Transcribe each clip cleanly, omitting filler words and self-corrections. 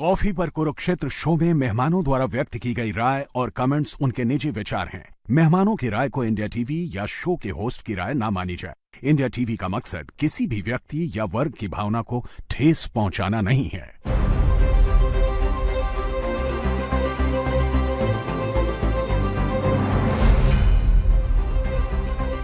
Coffee पर Kurukshetra show में मेहमानों द्वारा व्यक्त की गई राय और कमेंट्स उनके निजी विचार हैं। मेहमानों की राय को इंडिया टीवी या शो के होस्ट की राय ना मानी जाए। इंडिया टीवी का मकसद किसी भी व्यक्ति या वर्ग की भावना को ठेस पहुंचाना नहीं है।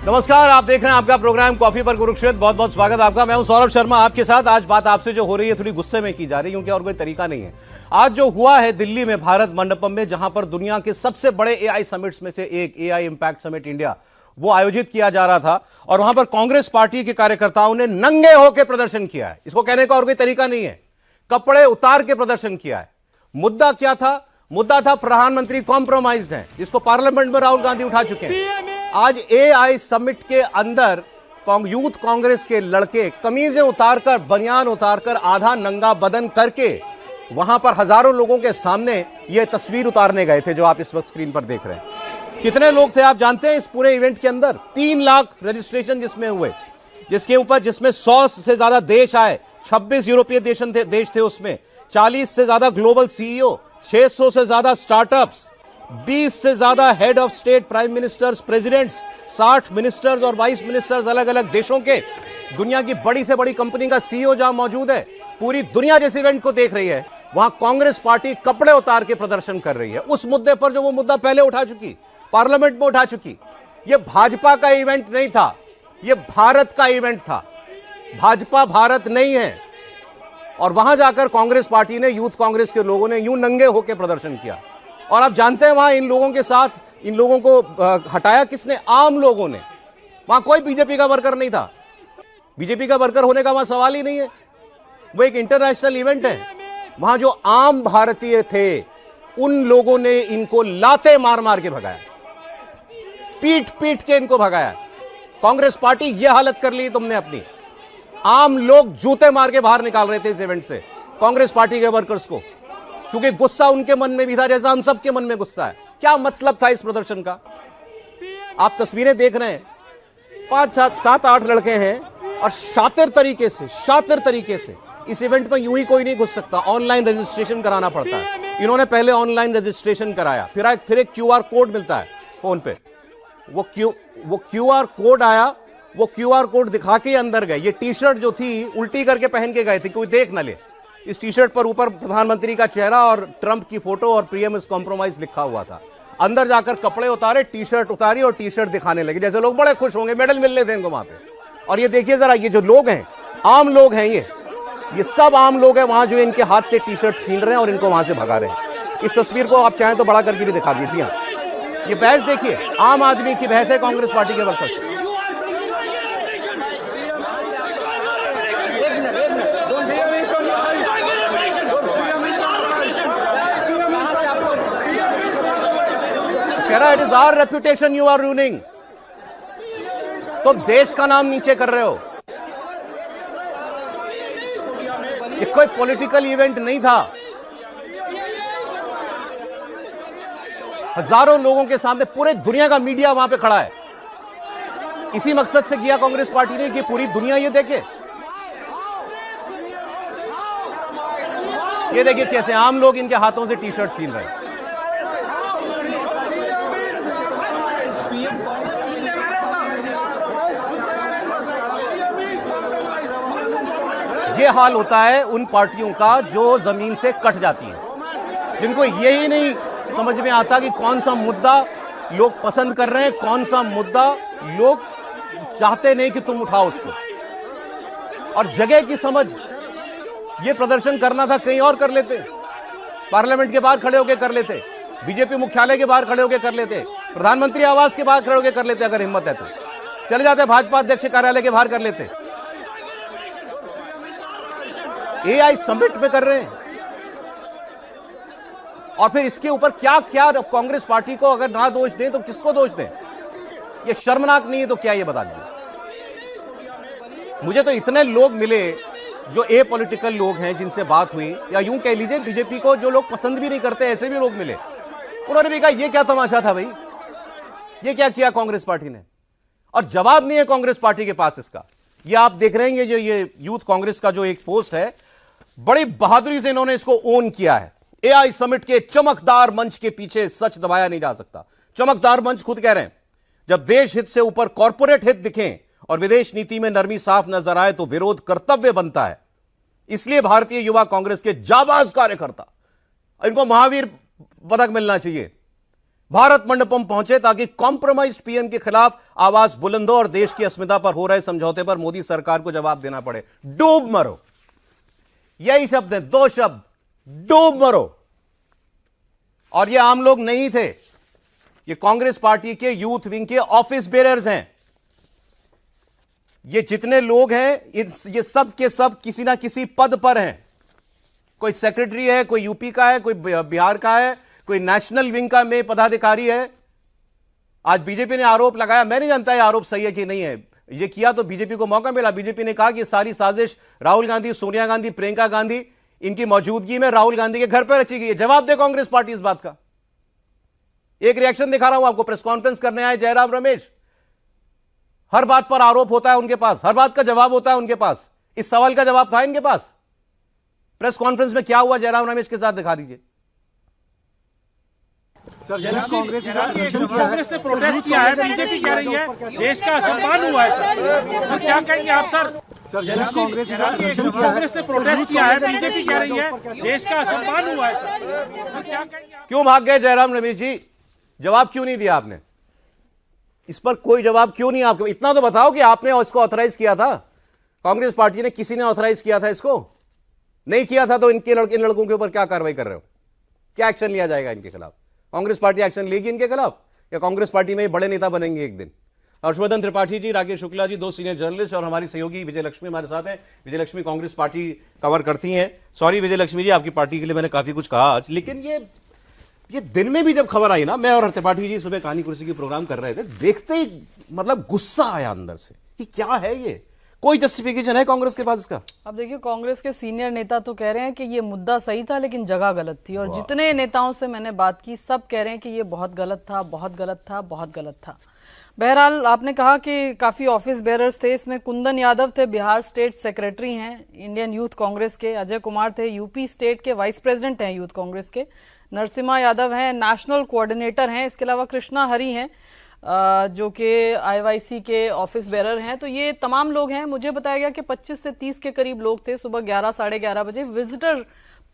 नमस्कार, आप देख रहे हैं आपका प्रोग्राम कॉफी पर कुरुक्षेत्र। बहुत बहुत स्वागत आपका। मैं हूं सौरभ शर्मा आपके साथ। आज बात आपसे जो हो रही है थोड़ी गुस्से में की जा रही है, क्योंकि और कोई तरीका नहीं है। आज जो हुआ है दिल्ली में भारत मंडपम में, जहां पर दुनिया के सबसे बड़े एआई समिट्स में से एक एआई इंपैक्ट समिट इंडिया वो आयोजित किया जा रहा था, और वहां पर कांग्रेस पार्टी के कार्यकर्ताओं ने नंगे होकर प्रदर्शन किया है। इसको कहने का और कोई तरीका नहीं है, कपड़े उतार के प्रदर्शन किया है। मुद्दा क्या था? मुद्दा था प्रधानमंत्री कॉम्प्रोमाइज्ड है, जिसको पार्लियामेंट में राहुल गांधी उठा चुके हैं। आज एआई समिट के अंदर यूथ कांग्रेस के लड़के कमीजें उतारकर, बनियान उतारकर, आधा नंगा बदन करके वहां पर हजारों लोगों के सामने यह तस्वीर उतारने गए थे, जो आप इस वक्त स्क्रीन पर देख रहे हैं। कितने लोग थे आप जानते हैं इस पूरे इवेंट के अंदर? 3 लाख रजिस्ट्रेशन जिसमें हुए, जिसमें 100 से ज्यादा देश आए, 26 यूरोपीय देश थे उसमें, 40 से ज्यादा ग्लोबल सीईओ, 600 से ज्यादा स्टार्टअप्स, 20 से ज्यादा head of state, prime ministers, presidents, 60 ministers और वाइस मिनिस्टर्स अलग अलग देशों के। दुनिया की बड़ी से बड़ी कंपनी का सीईओ जहां मौजूद है। पूरी दुनिया जिस इवेंट को देख रही है, वहां कांग्रेस पार्टी कपड़े उतार के प्रदर्शन कर रही है उस मुद्दे पर जो वो मुद्दा पहले उठा चुकी, पार्लियामेंट में उठा चुकी। यह भाजपा का इवेंट नहीं था, यह भारत का इवेंट था। भाजपा भारत नहीं है। और वहां जाकर कांग्रेस पार्टी ने, यूथ कांग्रेस के लोगों ने यूं नंगे होकर प्रदर्शन किया। और आप जानते हैं वहां इन लोगों के साथ, इन लोगों को हटाया किसने? आम लोगों ने। वहां कोई बीजेपी का वर्कर नहीं था। बीजेपी का वर्कर होने का वहां सवाल ही नहीं है। वो एक इंटरनेशनल इवेंट है। वहां जो आम भारतीय थे, उन लोगों ने इनको लाते मार मार के भगाया, पीट पीट के इनको भगाया। कांग्रेस पार्टी यह हालत कर ली तुमने अपनी। आम लोग जूते मार के बाहर निकाल रहे थे इस इवेंट से कांग्रेस पार्टी के वर्कर्स को, क्योंकि गुस्सा उनके मन में भी था, जैसा हम सबके मन में गुस्सा है। क्या मतलब था इस प्रदर्शन का? आप तस्वीरें देख रहे हैं, 5, 7, 8 लड़के हैं, और शातिर तरीके से इस इवेंट में यूं ही कोई नहीं घुस सकता। ऑनलाइन रजिस्ट्रेशन कराना पड़ता है। इन्होंने पहले ऑनलाइन रजिस्ट्रेशन कराया, फिर एक क्यूआर कोड मिलता है फोन पे। वो क्यूआर कोड आया, वो क्यूआर कोड दिखा के अंदर गए। ये टी शर्ट जो थी उल्टी करके पहन के गए थे, कोई देख ना ले। इस टी शर्ट पर ऊपर प्रधानमंत्री का चेहरा और ट्रंप की फोटो और पीएम इज कॉम्प्रोमाइज लिखा हुआ था। अंदर जाकर कपड़े उतारे, टी शर्ट उतारी और टी शर्ट दिखाने लगे, जैसे लोग बड़े खुश होंगे, मेडल मिलने थे इनको वहां पे। और ये देखिए जरा, ये जो लोग हैं, आम लोग हैं, ये सब आम लोग हैं वहां, जो इनके हाथ से टी शर्ट छीन रहे हैं और इनको वहां से भगा रहे हैं। इस तस्वीर को आप चाहें तो बड़ा करके भी दिखा दीजिए। ये बहस देखिए, आम आदमी की बहस है कांग्रेस पार्टी के वर्कर्स। कह रहा है, it is our reputation you are ruining. तो देश का नाम नीचे कर रहे हो। ये कोई पॉलिटिकल इवेंट नहीं था। हजारों लोगों के सामने पूरे दुनिया का मीडिया वहां पे खड़ा है। इसी मकसद से किया कांग्रेस पार्टी ने कि पूरी दुनिया ये देखे। ये देखिए कैसे आम लोग इनके हाथों से टी शर्ट छीन रहे हैं। ये हाल होता है उन पार्टियों का जो जमीन से कट जाती हैं, जिनको यही नहीं समझ में आता कि कौन सा मुद्दा लोग पसंद कर रहे हैं, कौन सा मुद्दा लोग चाहते नहीं कि तुम उठाओ उसको। और जगह की समझ, ये प्रदर्शन करना था कहीं और कर लेते, पार्लियामेंट के बाहर खड़े होकर कर लेते, बीजेपी मुख्यालय के बाहर खड़े होकर कर लेते, प्रधानमंत्री आवास के बाहर खड़े होकर कर लेते। अगर हिम्मत है तो चले जाते भाजपा अध्यक्ष कार्यालय के बाहर कर लेते। एआई समिट में कर रहे हैं। और फिर इसके ऊपर क्या क्या कांग्रेस पार्टी को अगर ना दोष दें तो किसको दोष दें? ये शर्मनाक नहीं है तो क्या, ये बता दीजिए मुझे। तो इतने लोग मिले जो पॉलिटिकल लोग हैं, जिनसे बात हुई, या यूं कह लीजिए बीजेपी को जो लोग पसंद भी नहीं करते, ऐसे भी लोग मिले। उन्होंने भी कहा ये क्या तमाशा था भाई, ये क्या किया कांग्रेस पार्टी ने? और जवाब नहीं है कांग्रेस पार्टी के पास इसका। ये आप देख रहे हैं, ये यूथ कांग्रेस का जो एक पोस्ट है, बड़ी बहादुरी से इन्होंने इसको ओन किया है। एआई समिट के चमकदार मंच के पीछे सच दबाया नहीं जा सकता। चमकदार मंच खुद कह रहे हैं, जब देश हित से ऊपर कॉर्पोरेट हित दिखें और विदेश नीति में नरमी साफ नजर आए तो विरोध कर्तव्य बनता है। इसलिए भारतीय युवा कांग्रेस के जाबाज कार्यकर्ता, इनको महावीर पदक मिलना चाहिए, भारत मंडपम पहुंचे ताकि कॉम्प्रोमाइज्ड पीएम के खिलाफ आवाज बुलंद हो और देश की अस्मिता पर हो रहे समझौते पर मोदी सरकार को जवाब देना पड़े। डूब मरो, यही शब्द है, दो शब्द, डूब मरो। और ये आम लोग नहीं थे, ये कांग्रेस पार्टी के यूथ विंग के ऑफिस बेरर्स हैं। ये जितने लोग हैं ये सब के सब किसी ना किसी पद पर हैं। कोई सेक्रेटरी है, कोई यूपी का है, कोई बिहार का है, कोई नेशनल विंग का में पदाधिकारी है। आज बीजेपी ने आरोप लगाया, मैं नहीं जानता ये आरोप सही है कि नहीं है, ये किया तो बीजेपी को मौका मिला। बीजेपी ने कहा कि सारी साजिश राहुल गांधी, सोनिया गांधी, प्रियंका गांधी इनकी मौजूदगी में राहुल गांधी के घर पर रची गई है। जवाब दे कांग्रेस पार्टी इस बात का। एक रिएक्शन दिखा रहा हूं आपको, प्रेस कॉन्फ्रेंस करने आए जयराम रमेश, हर बात पर आरोप होता है उनके पास, हर बात का जवाब होता है उनके पास। इस सवाल का जवाब था इनके पास? प्रेस कॉन्फ्रेंस में क्या हुआ जयराम रमेश के साथ दिखा दीजिए। कांग्रेस ने प्रोटेस्ट किया है, बीजेपी कह रही है देश का सम्मान हुआ है सर, क्या कहेंगे आप सर? कांग्रेस ने प्रोटेस्ट किया है, बीजेपी कह रही है देश का सम्मान हुआ है सर, क्या कहेंगे? क्यों भाग गए जयराम रमेश जी? जवाब क्यों नहीं दिया आपने? इस पर कोई जवाब क्यों नहीं? आपको इतना तो बताओ कि आपने इसको ऑथराइज किया था, कांग्रेस पार्टी ने, किसी ने ऑथराइज किया था इसको? नहीं किया था तो इन लड़कों के ऊपर क्या कार्रवाई कर रहे हो? क्या एक्शन लिया जाएगा इनके खिलाफ? कांग्रेस पार्टी एक्शन लेगी इनके खिलाफ या कांग्रेस पार्टी में बड़े नेता बनेंगे एक दिन? हर्षवर्धन त्रिपाठी जी, राकेश शुक्ला जी, दो सीनियर जर्नलिस्ट, और हमारी सहयोगी विजय लक्ष्मी हमारे साथ हैं। विजय लक्ष्मी कांग्रेस पार्टी कवर करती हैं। सॉरी विजय लक्ष्मी जी, आपकी पार्टी के लिए मैंने काफी कुछ कहा आज, लेकिन ये दिन में भी जब खबर आई ना, मैं और त्रिपाठी जी सुबह कहानी कुर्सी की प्रोग्राम कर रहे थे, देखते ही मतलब गुस्सा आया अंदर से कि क्या है ये? कोई जस्टिफिकेशन है कांग्रेस के पास इसका? अब देखिए, कांग्रेस के सीनियर नेता तो कह रहे हैं कि ये मुद्दा सही था लेकिन जगह गलत थी, और जितने नेताओं से मैंने बात की सब कह रहे हैं कि ये बहुत गलत था, बहुत गलत था, बहुत गलत था। बहरहाल, आपने कहा कि काफी ऑफिस बेरर्स थे, इसमें कुंदन यादव थे, बिहार स्टेट सेक्रेटरी हैं इंडियन यूथ कांग्रेस के, अजय कुमार थे, यूपी स्टेट के वाइस प्रेसिडेंट हैं यूथ कांग्रेस के, नरसिम्हा यादव हैं, नेशनल कोऑर्डिनेटर हैं, इसके अलावा कृष्णा हरी हैं जो कि आईवाईसी के ऑफिस बेरर हैं। तो ये तमाम लोग हैं। मुझे बताया गया कि 25 से 30 के करीब लोग थे। सुबह 11 साढ़े 11 बजे विजिटर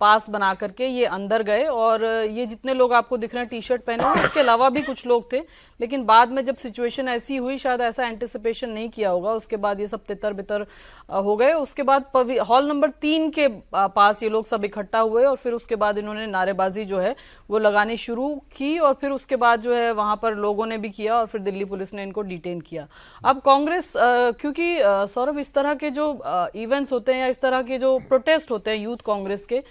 पास बना करके ये अंदर गए, और ये जितने लोग आपको दिख रहे हैं टी शर्ट पहने हुए, उसके अलावा भी कुछ लोग थे। लेकिन बाद में जब सिचुएशन ऐसी हुई, शायद ऐसा एंटिसिपेशन नहीं किया होगा, उसके बाद ये सब तितर बितर हो गए। उसके बाद हॉल नंबर 3 के पास ये लोग सब इकट्ठा हुए, और फिर उसके बाद इन्होंने नारेबाजी जो है वो लगानी शुरू की, और फिर उसके बाद जो है वहां पर लोगों ने भी किया, और फिर दिल्ली पुलिस ने इनको डिटेन किया। अब कांग्रेस, क्योंकि सौरभ, इस तरह के जो इवेंट्स होते हैं या इस तरह के जो प्रोटेस्ट होते हैं यूथ कांग्रेस के,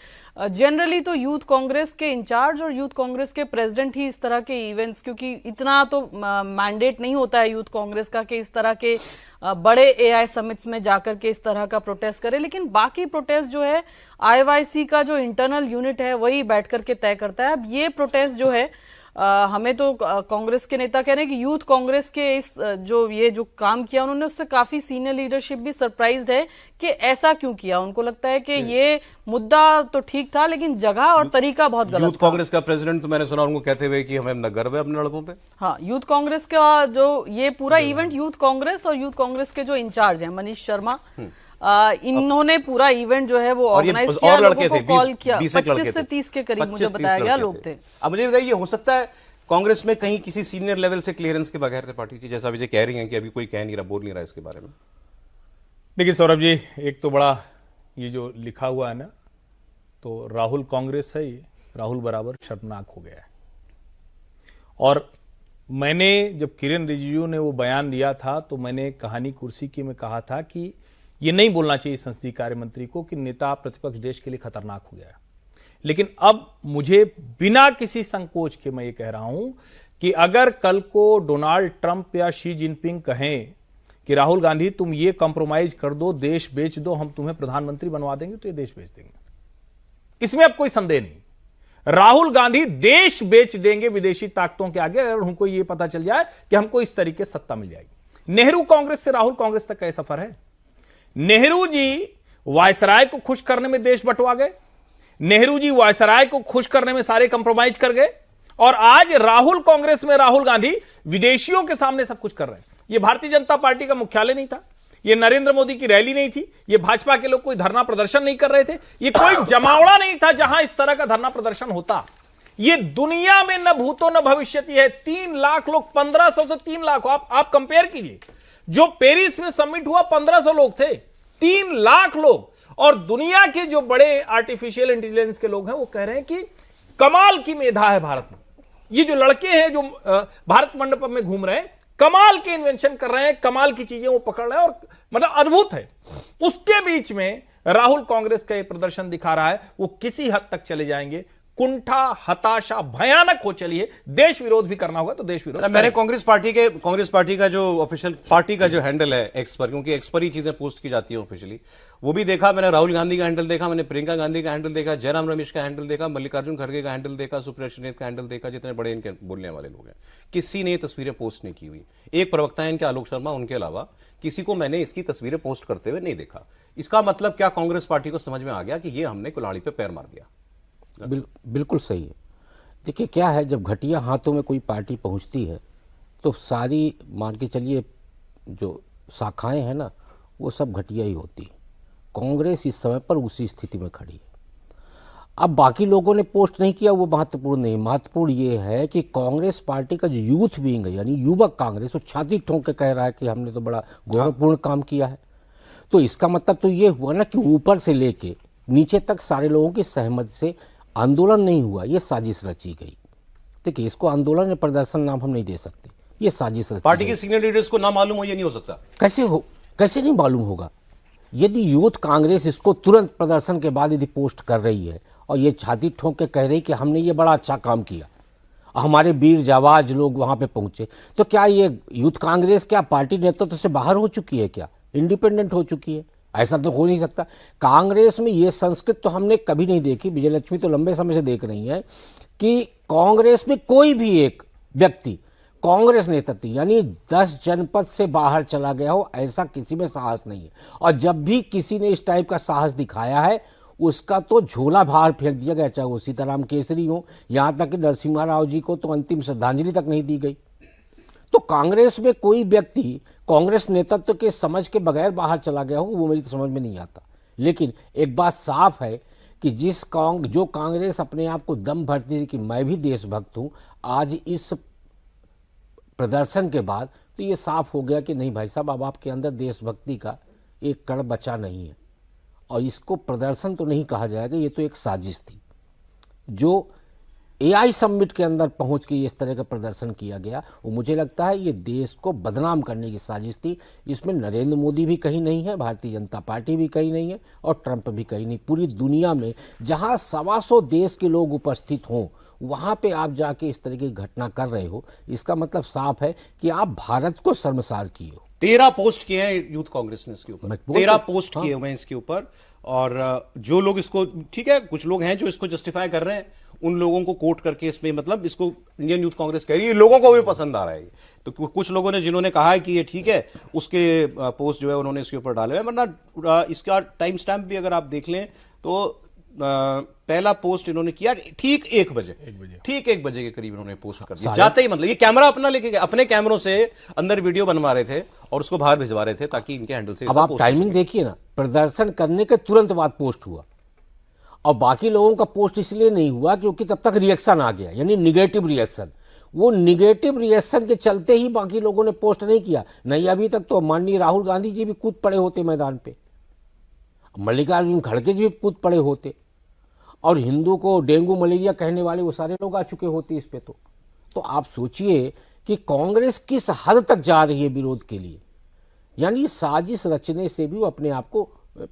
जनरली तो यूथ कांग्रेस के इंचार्ज और यूथ कांग्रेस के प्रेसिडेंट ही इस तरह के इवेंट्स, क्योंकि इतना तो मैंडेट नहीं होता है यूथ कांग्रेस का कि इस तरह के बड़े एआई समिट्स में जाकर के इस तरह का प्रोटेस्ट करे। लेकिन बाकी प्रोटेस्ट जो है आईवाईसी का जो इंटरनल यूनिट है वही बैठ करके तय करता है। अब ये प्रोटेस्ट जो है, हमें तो कांग्रेस के नेता कह रहे हैं कि यूथ कांग्रेस के इस जो काम किया उन्होंने, उससे काफी सीनियर लीडरशिप भी सरप्राइज्ड है कि ऐसा क्यों किया। उनको लगता है कि ये मुद्दा तो ठीक था लेकिन जगह और तरीका बहुत गलत था। यूथ कांग्रेस का प्रेसिडेंट तो मैंने सुना उनको कहते हुए कि हमें गर्व है अपने लड़कों पे। हाँ, यूथ कांग्रेस का जो ये पूरा इवेंट, यूथ कांग्रेस और यूथ कांग्रेस के जो इंचार्ज हैं मनीष शर्मा, इन्होंने पूरा इवेंट जो है वो ऑर्गेनाइज किया, लोगों को कॉल किया। 25 से 30 के करीब मुझे बताया गया लोग थे। अब मुझे बताइए, हो सकता है कांग्रेस में कहीं किसी सीनियर लेवल से क्लियरेंस के बगैर थे पार्टी की, जैसा विजय कह रही हैं कि अभी कोई कह नहीं रहा, बोल नहीं रहा इसके बारे में? देखिए सौरभ जी, एक तो बड़ा ये जो लिखा हुआ है ना, तो राहुल कांग्रेस है, ये राहुल बराबर शर्मनाक हो गया है। और मैंने जब किरेन रिजिजू ने वो बयान दिया था तो मैंने कहानी कुर्सी की में कहा था कि ये नहीं बोलना चाहिए संसदीय कार्य मंत्री को कि नेता प्रतिपक्ष देश के लिए खतरनाक हो गया है। लेकिन अब मुझे बिना किसी संकोच के मैं ये कह रहा हूं कि अगर कल को डोनाल्ड ट्रंप या शी जिनपिंग कहें कि राहुल गांधी तुम ये कॉम्प्रोमाइज कर दो, देश बेच दो, हम तुम्हें प्रधानमंत्री बनवा देंगे, तो ये देश बेच देंगे, इसमें अब कोई संदेह नहीं। राहुल गांधी देश बेच देंगे विदेशी ताकतों के आगे अगर उनको ये पता चल जाए कि हमको इस तरीके सत्ता मिल जाएगी। नेहरू कांग्रेस से राहुल कांग्रेस तक का सफर है। नेहरू जी वायसराय को खुश करने में देश बंटवा गए, नेहरू जी वायसराय को खुश करने में सारे कंप्रोमाइज कर गए, और आज राहुल कांग्रेस में राहुल गांधी विदेशियों के सामने सब कुछ कर रहे हैं। यह भारतीय जनता पार्टी का मुख्यालय नहीं था, यह नरेंद्र मोदी की रैली नहीं थी, यह भाजपा के लोग कोई धरना प्रदर्शन नहीं कर रहे थे, यह कोई जमावड़ा नहीं था जहां इस तरह का धरना प्रदर्शन होता। ये दुनिया में न भूतो न भविष्यति है। 3 लाख लोग, 1500 से 3 लाख, आप कंपेयर कीजिए। जो पेरिस में समिट हुआ 1500 लोग थे, 3 लाख लोग। और दुनिया के जो बड़े आर्टिफिशियल इंटेलिजेंस के लोग हैं वो कह रहे हैं कि कमाल की मेधा है भारत में। ये जो लड़के हैं जो भारत मंडपम में घूम रहे हैं, कमाल के इन्वेंशन कर रहे हैं, कमाल की चीजें वो पकड़ रहे हैं, और मतलब अद्भुत है। उसके बीच में राहुल कांग्रेस का ये प्रदर्शन दिखा रहा है, वो किसी हद तक चले जाएंगे। कुंठा, हताशा भयानक हो चली है। देश विरोध भी करना होगा तो देश विरोध। मैंने कांग्रेस पार्टी का जो ऑफिशियल पार्टी का जो हैंडल है एक्स पर, क्योंकि एक्स पर ही चीजें पोस्ट की जाती है ऑफिशियली, वो भी देखा मैंने। राहुल गांधी का हैंडल देखा मैंने, प्रियंका गांधी का हैंडल देखा, जयराम रमेश का हैंडल देखा, मल्लिकार्जुन खड़गे का हैंडल देखा, सुप्रिया सुले का हैंडल देखा, जितने बड़े इनके बोलने वाले लोग हैं, किसी ने तस्वीरें पोस्ट नहीं की हुई। एक प्रवक्ता है इनके आलोक शर्मा, उनके अलावा किसी को मैंने इसकी तस्वीरें पोस्ट करते हुए नहीं देखा। इसका मतलब क्या कांग्रेस पार्टी को समझ में आ गया कि ये हमने कुल्हाड़ी पे पैर मार दिया? बिल्कुल सही है। देखिए क्या है, जब घटिया हाथों में कोई पार्टी पहुंचती है तो सारी, मान के चलिए, जो शाखाएं हैं ना, वो सब घटिया ही होती है। कांग्रेस इस समय पर उसी स्थिति में खड़ी है। अब बाकी लोगों ने पोस्ट नहीं किया, वो महत्वपूर्ण नहीं। महत्वपूर्ण ये है कि कांग्रेस पार्टी का जो यूथ विंग है, यानी युवक कांग्रेस, वो छाती ठोंक के कह रहा है कि हमने तो बड़ा गौरवपूर्ण काम किया है। तो इसका मतलब तो ये हुआ ना कि ऊपर से लेके नीचे तक सारे लोगों की सहमति से आंदोलन नहीं हुआ, ये साजिश रची गई। देखिए, इसको आंदोलन या प्रदर्शन नाम हम नहीं दे सकते, ये साजिश रची पार्टी के सीनियर लीडर्स को ना मालूम हो, ये नहीं हो सकता। कैसे नहीं मालूम होगा? यदि यूथ कांग्रेस इसको तुरंत प्रदर्शन के बाद यदि पोस्ट कर रही है और ये छाती ठोंक के कह रही कि हमने ये बड़ा अच्छा काम किया, हमारे वीर जाबाज लोग वहां पे पहुंचे, तो क्या ये यूथ कांग्रेस क्या पार्टी नेतृत्व से बाहर हो चुकी है? क्या इंडिपेंडेंट हो चुकी है? ऐसा तो हो नहीं सकता। कांग्रेस में ये संस्कृति तो हमने कभी नहीं देखी। विजयलक्ष्मी तो लंबे समय से देख रही हैं कि कांग्रेस में कोई भी एक व्यक्ति कांग्रेस नेतृत्व यानी 10 जनपद से बाहर चला गया हो, ऐसा किसी में साहस नहीं है। और जब भी किसी ने इस टाइप का साहस दिखाया है, उसका तो झोला बाहर फेंक दिया गया, चाहे वो सीताराम केसरी हो, यहाँ तक कि नरसिम्हा राव जी को तो अंतिम श्रद्धांजलि तक नहीं दी गई। तो कांग्रेस में कोई व्यक्ति कांग्रेस नेतृत्व के समझ के बगैर बाहर चला गया हो, वो मेरी समझ में नहीं आता। लेकिन एक बात साफ है कि जो कांग्रेस अपने आप को दम भरती थी कि मैं भी देशभक्त हूं, आज इस प्रदर्शन के बाद तो ये साफ हो गया कि नहीं भाई साहब, अब आपके अंदर देशभक्ति का एक कण बचा नहीं है। और इसको प्रदर्शन तो नहीं कहा जाएगा, ये तो एक साजिश थी। जो AI समिट के अंदर पहुंच के इस तरह का प्रदर्शन किया गया, वो मुझे लगता है ये देश को बदनाम करने की साजिश थी। इसमें नरेंद्र मोदी भी कहीं नहीं है, भारतीय जनता पार्टी भी कहीं नहीं है, और ट्रंप भी कहीं नहीं। पूरी दुनिया में जहां 125 देश के लोग उपस्थित हों, वहां पे आप जाके इस तरह की घटना कर रहे हो, इसका मतलब साफ है कि आप भारत को शर्मसार किए हो। 13 पोस्ट किए हैं यूथ कांग्रेस ने इसके ऊपर, 13 पोस्ट किए हुए हैं इसके ऊपर। और जो लोग इसको, ठीक है, कुछ लोग हैं जो इसको जस्टिफाई कर रहे हैं, उन लोगों को कोट करके इसमें, मतलब इसको इंडियन यूथ कांग्रेस कह रही है, लोगों को भी पसंद आ रहा है। तो कुछ लोगों ने जिन्होंने कहा है कि ये ठीक है, उसके पोस्ट जो है उन्होंने इसके ऊपर डाले हैं। वरना इसका टाइम स्टैम्प भी अगर आप देख लें तो पहला पोस्ट इन्होंने किया ठीक 1 बजे, ठीक 1 बजे के करीब इन्होंने पोस्ट कर दिया। जाते ही, मतलब ये कैमरा अपना लेके गए, अपने कैमरों से अंदर वीडियो बनवा रहे थे और उसको बाहर भिजवा रहे थे ताकि इनके हैंडल से। अब आप टाइमिंग देखिए ना, प्रदर्शन करने के तुरंत बाद पोस्ट हुआ, और बाकी लोगों का पोस्ट इसलिए नहीं हुआ क्योंकि तब तक रिएक्शन आ गया, यानी निगेटिव रिएक्शन। वो निगेटिव रिएक्शन के चलते ही बाकी लोगों ने पोस्ट नहीं किया। नहीं, अभी तक तो माननीय राहुल गांधी जी भी कूद पड़े होते मैदान पे, मल्लिकार्जुन खड़गे जी भी कूद पड़े होते, और हिंदू को डेंगू मलेरिया कहने वाले वो सारे लोग आ चुके होते इस पे। तो आप सोचिए कि कांग्रेस किस हद तक जा रही है विरोध के लिए, यानी साजिश रचने से भी वो अपने आप को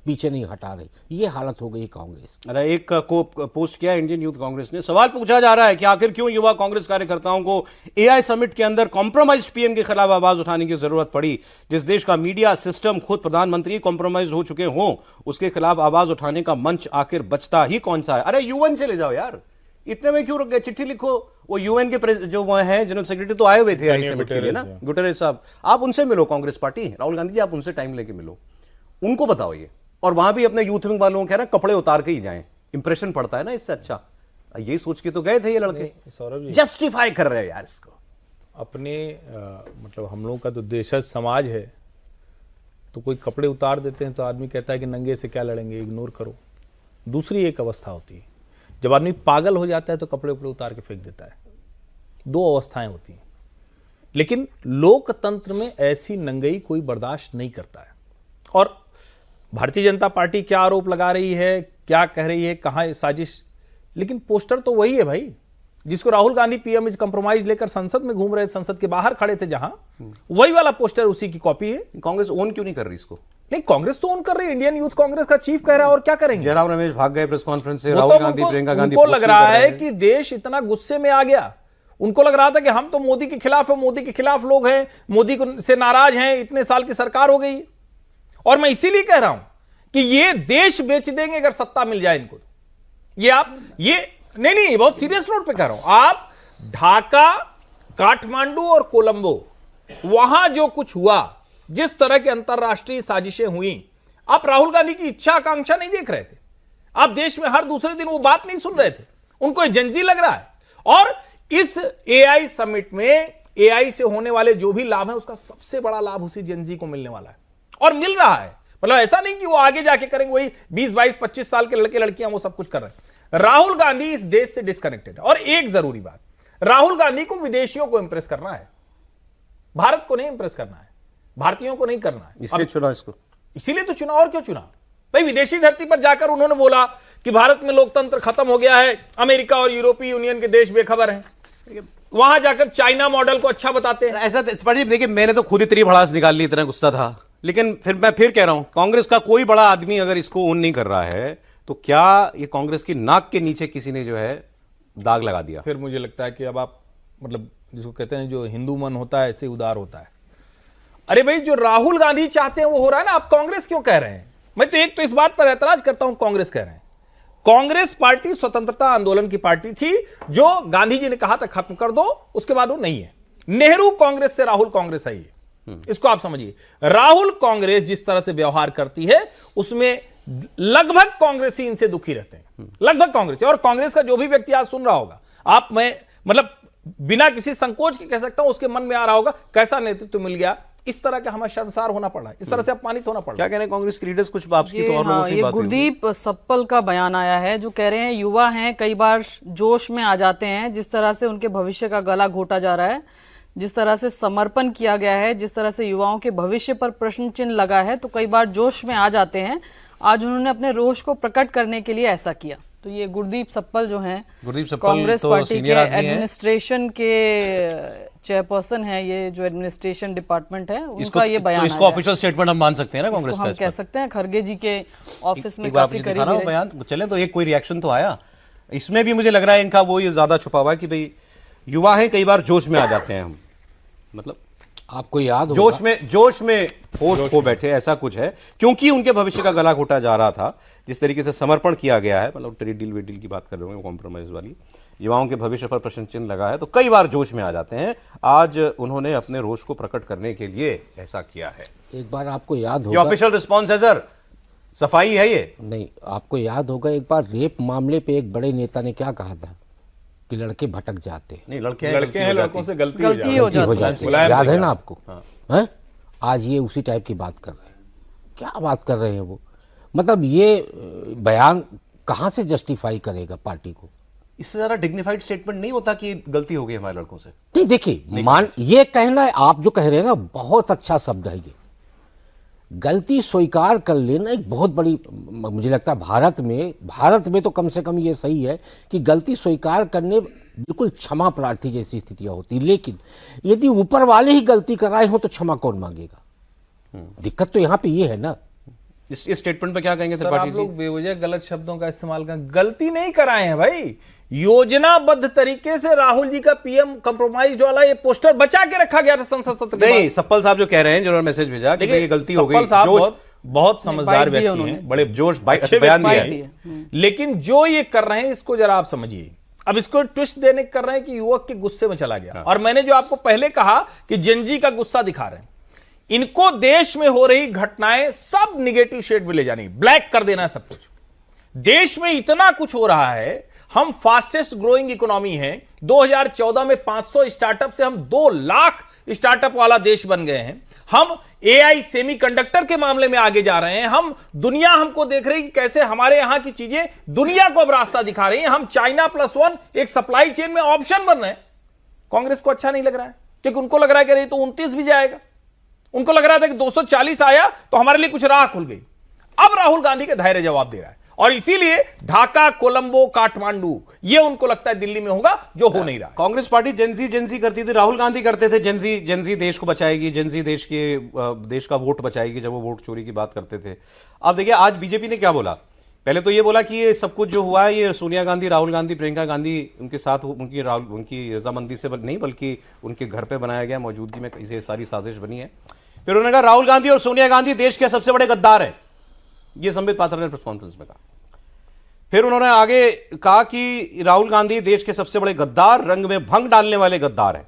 पीछे नहीं हटा रही। ये हालत हो गई कांग्रेस की। अरे एक को पोस्ट किया इंडियन यूथ कांग्रेस ने, सवाल पूछा जा रहा है कि आखिर क्यों युवा कांग्रेस कार्यकर्ताओं को AI समिट के अंदर कॉम्प्रोमाइज PM के खिलाफ आवाज उठाने की जरूरत पड़ी। जिस देश का मीडिया सिस्टम, खुद प्रधानमंत्री कॉम्प्रोमाइज हो चुके हों, उसके खिलाफ आवाज उठाने का मंच आखिर बचता ही कौन सा है? अरे UN चले जाओ यार, इतने में क्यों रुक गए? चिट्ठी लिखो। वो UN के जो वो हैं जनरल सेक्रेटरी तो आए हुए थे AI समिट के लिए ना, गुटेरेस साहब, आप उनसे मिलो। कांग्रेस पार्टी, राहुल गांधी जी, आप उनसे टाइम लेके मिलो, उनको बताओ ये और वहां भी अपने यूथ विंग वालों को कह रहे हैं कपड़े उतार के ही जाएं, इंप्रेशन पड़ता है ना इससे। अच्छा, यही सोच के तो गए थे ये लड़के, सौरभ जी जस्टिफाई कर रहे हैं यार इसको। अपने मतलब हम लोगों का तो देशज समाज है, तो कोई कपड़े उतार देते हैं तो आदमी कहता है कि नंगे से क्या लड़ेंगे, इग्नोर करो। दूसरी एक अवस्था होती है जब आदमी पागल हो जाता है तो कपड़े उपड़े उतार के फेंक देता है। दो अवस्थाएं होती हैं, लेकिन लोकतंत्र में ऐसी नंगई कोई बर्दाश्त नहीं करता है। और भारतीय जनता पार्टी क्या आरोप लगा रही है, क्या कह रही है, कहां साजिश, लेकिन पोस्टर तो वही है भाई जिसको Rahul Gandhi PM is compromise लेकर संसद में घूम रहे थे, संसद के बाहर खड़े थे जहां, वही वाला पोस्टर उसी की कॉपी है। कांग्रेस ओन क्यों नहीं कर रही इसको? नहीं, कांग्रेस तो ओन कर रही है, इंडियन यूथ कांग्रेस का चीफ कह रहा है, और क्या करेंगे? जयराम रमेश भाग गए प्रेस कॉन्फ्रेंस से, वो राहुल तो गांधी, प्रियंका गांधी उनको लग रहा है कि देश इतना गुस्से में आ गया, उनको लग रहा था कि हम तो मोदी के खिलाफ है, मोदी के खिलाफ लोग हैं, मोदी से नाराज हैं, इतने साल की सरकार हो गई। और मैं इसीलिए कह रहा हूं कि ये देश बेच देंगे अगर सत्ता मिल जाए इनको। ये आप ये नहीं, बहुत सीरियस नोट पे कह रहा हूं। आप ढाका, काठमांडू और कोलंबो, वहां जो कुछ हुआ, जिस तरह की अंतरराष्ट्रीय साजिशें हुई, आप राहुल गांधी की इच्छा आकांक्षा नहीं देख रहे थे। आप देश में हर दूसरे दिन वो बात नहीं सुन रहे थे, उनको एजेंसी लग रहा है। और इस एआई समिट में एआई से होने वाले जो भी लाभ है, उसका सबसे बड़ा लाभ उसी जेंजी को मिलने वाला है, और मिल रहा है। मतलब ऐसा नहीं कि वो आगे जाके करेंगे, वही 20, 22, 25 साल के लड़के लड़कियां वो सब कुछ कर रहे हैं। राहुल गांधी इस देश से डिस्कनेक्टेड है। और एक जरूरी बात, राहुल गांधी को विदेशियों को इंप्रेस करना है, भारत को नहीं इंप्रेस करना है, भारतीयों को नहीं करना है, इसलिए चुना इसको। इसीलिए तो चुना, और क्यों चुना भाई? विदेशी धरती पर जाकर उन्होंने बोला कि भारत में लोकतंत्र खत्म हो गया है, अमेरिका और यूरोपीय यूनियन के देश बेखबर हैं। वहां जाकर चाइना मॉडल को अच्छा बताते हैं। ऐसा देखिए, मैंने तो खुद इतनी भड़ास निकाल ली, इतना गुस्सा था। लेकिन फिर मैं कह रहा हूं, कांग्रेस का कोई बड़ा आदमी अगर इसको ओन नहीं कर रहा है, तो क्या ये कांग्रेस की नाक के नीचे किसी ने जो है दाग लगा दिया? फिर मुझे लगता है कि अब आप मतलब जिसको कहते हैं जो हिंदू मन होता है ऐसे उदार होता है। अरे भाई, जो राहुल गांधी चाहते हैं वो हो रहा है ना, आप कांग्रेस क्यों कह रहे हैं? मैं तो एक तो इस बात पर ऐतराज करता हूं, कांग्रेस कह रहे हैं। कांग्रेस पार्टी स्वतंत्रता आंदोलन की पार्टी थी, जो गांधी जी ने कहा था खत्म कर दो, उसके बाद वो नहीं है। नेहरू कांग्रेस से राहुल कांग्रेस आई है, इसको आप समझिए। राहुल कांग्रेस जिस तरह से व्यवहार करती है, उसमें लगभग कांग्रेसी इनसे दुखी रहते हैं, लगभग कांग्रेसी। और कांग्रेस का जो भी व्यक्ति आज सुन रहा होगा, आप मैं मतलब बिना किसी संकोच के कह सकता हूं, उसके मन में आ रहा होगा कैसा नेतृत्व मिल गया, इस तरह का हमें शर्मसार होना पड़ा, इस तरह से अपमानित होना पड़ा। क्या कह रहे हैं कांग्रेस के लीडर्स? कुछ बात की तो और लोगों से ये बात हुई। गुरदीप सप्पल का बयान आया है, जो कह रहे हैं युवा हैं, कई बार जोश में आ जाते हैं, जिस तरह से उनके भविष्य का गला घोटा जा रहा है, जिस तरह से समर्पण किया गया है, जिस तरह से युवाओं के भविष्य पर प्रश्न चिन्ह लगा है, तो कई बार जोश में आ जाते हैं। आज उन्होंने अपने रोष को प्रकट करने के लिए ऐसा किया। तो ये गुरदीप सप्पल जो हैं, कांग्रेस पार्टी के एडमिनिस्ट्रेशन के चेयरपर्सन है, ये जो एडमिनिस्ट्रेशन डिपार्टमेंट है, उनका ये बयान। तो इसको ऑफिशियल स्टेटमेंट हम मान सकते हैं ना कांग्रेस का? हम कह सकते हैं, खरगे जी के ऑफिस में काफी करीब है बयान। चले तो एक कोई रिएक्शन तो आया इसमें भी। मुझे लग रहा है इनका वो ये ज्यादा छुपा हुआ है कि भाई युवा है, कई बार जोश में आ जाते हैं हम, मतलब आपको याद जोश में होश खो बैठे, ऐसा कुछ है। क्योंकि उनके भविष्य का गला घोटा जा रहा था, जिस तरीके से समर्पण किया गया है, मतलब ट्रेड डील वेडील की बात कर रहे हो, कॉम्प्रोमाइज वाली, युवाओं के भविष्य पर प्रश्न चिन्ह लगा है, तो कई बार जोश में आ जाते हैं। आज उन्होंने अपने रोष को प्रकट करने के लिए ऐसा किया है। एक बार आपको याद होगा, ऑफिशियल रिस्पॉन्स है सर, सफाई है ये। नहीं, आपको याद होगा एक बार रेप मामले पे एक बड़े नेता ने क्या कहा था कि लड़के भटक जाते हैं। नहीं, लड़के हैं, लड़कों से गलती हो जाती है। याद है ना आपको? हाँ? आज ये उसी टाइप की बात कर रहे हैं। क्या बात कर रहे हैं वो? मतलब ये बयान कहां से जस्टिफाई करेगा पार्टी को? इससे ज्यादा डिग्निफाइड स्टेटमेंट नहीं होता कि गलती हो गई हमारे लड़कों से? नहीं, देखिए, ये कहना है, आप जो कह रहे हैं ना, बहुत अच्छा शब्द है ये। गलती स्वीकार कर लेना एक बहुत बड़ी, मुझे लगता है भारत में तो कम से कम ये सही है कि गलती स्वीकार करने बिल्कुल क्षमा प्रार्थी जैसी स्थितियां होती। लेकिन यदि ऊपर वाले ही गलती कराए हो तो क्षमा कौन मांगेगा? दिक्कत तो यहाँ पे ये है ना। इस स्टेटमेंट पे क्या कहेंगे सर? आप लोग बेवजह गलत शब्दों का इस्तेमाल करें। गलती नहीं कराए हैं भाई, योजनाबद्ध तरीके से राहुल जी का पीएम कंप्रोमाइज वाला ये पोस्टर बचा के रखा गया था संसद सत्र के बाद। नहीं, सप्पल साहब जो कह रहे हैं, जिन्होंने मैसेज भेजा कि ये गलती हो गई, बहुत समझदार व्यक्ति हैं, बड़े जोश बयान दिया है। लेकिन जो ये कर रहे हैं इसको जरा आप समझिए। अब इसको ट्विस्ट देने कर रहे हैं कि युवक के गुस्से में चला गया। और मैंने जो आपको पहले कहा कि जेनजी का गुस्सा दिखा रहे हैं, इनको देश में हो रही घटनाएं सब निगेटिव शेड में ले जानी, ब्लैक कर देना सब कुछ। देश में इतना कुछ हो रहा है, हम फास्टेस्ट ग्रोइंग इकोनॉमी हैं। 2014 में 500 स्टार्टअप से हम 2 लाख स्टार्टअप वाला देश बन गए हैं। हम एआई सेमीकंडक्टर के मामले में आगे जा रहे हैं। हम दुनिया हमको देख रही कि कैसे हमारे यहां की चीजें दुनिया को अब रास्ता दिखा रही हैं। हम चाइना +1 एक सप्लाई चेन में ऑप्शन बन रहे हैं। कांग्रेस को अच्छा नहीं लग रहा है, क्योंकि उनको लग रहा है कि अरे तो 29 भी जाएगा। उनको लग रहा था कि 240 आया तो हमारे लिए कुछ राह खुल गई। अब राहुल गांधी का धैर्य जवाब दे रहा है, और इसीलिए ढाका, कोलंबो, काठमांडू ये उनको लगता है दिल्ली में होगा, जो हो नहीं रहा। कांग्रेस पार्टी जेंजी करती थी, राहुल गांधी करते थे जेंजी देश को बचाएगी, जेंजी देश का वोट बचाएगी, जब वो वोट चोरी की बात करते थे। अब देखिए आज बीजेपी ने क्या बोला। पहले तो ये बोला कि ये सब कुछ जो हुआ है ये सोनिया गांधी, राहुल गांधी, प्रियंका गांधी उनके साथ उनकी रजामंदी से नहीं बल्कि उनके घर पे बनाया गया, मौजूदगी में ये सारी साजिश बनी है। फिर उन्होंने कहा राहुल गांधी और सोनिया गांधी देश के सबसे बड़े गद्दार हैं, ये संबित पात्रा ने प्रेस कॉन्फ्रेंस में कहा। फिर उन्होंने आगे कहा कि राहुल गांधी देश के सबसे बड़े गद्दार, रंग में भंग डालने वाले गद्दार हैं।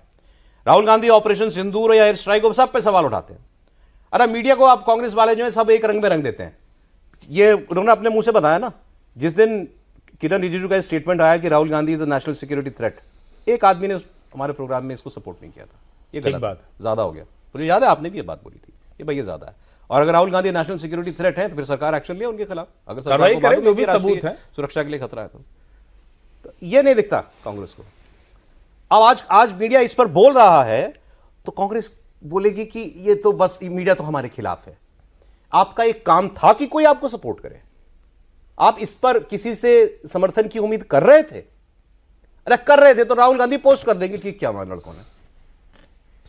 राहुल गांधी ऑपरेशन सिंदूर या एयर स्ट्राइक को सब पे सवाल उठाते हैं। अरे मीडिया को आप कांग्रेस वाले जो है सब एक रंग में रंग देते हैं। ये उन्होंने अपने मुंह से बताया ना, जिस दिन किरण रिजिजू का स्टेटमेंट आया कि Rahul Gandhi is a national security threat, एक आदमी ने हमारे प्रोग्राम में इसको सपोर्ट नहीं किया था। ये गलत बात ज्यादा हो गया। मुझे याद है आपने भी ये बात बोली थी, ये भैया ज्यादा है। और अगर Rahul Gandhi national security threat है तो फिर सरकार एक्शन ले उनके खिलाफ, अगर सरकार को जो भी सबूत है सुरक्षा के लिए खतरा है तो ये नहीं दिखता कांग्रेस को। अब आज मीडिया इस पर बोल रहा है तो कांग्रेस बोलेगी कि ये तो बस मीडिया तो हमारे खिलाफ है। आपका एक काम था कि कोई आपको सपोर्ट करे, आप इस पर किसी से समर्थन की उम्मीद कर रहे थे? अरे कर रहे थे तो राहुल गांधी पोस्ट कर देंगे कि क्या हमारे लड़कों ने।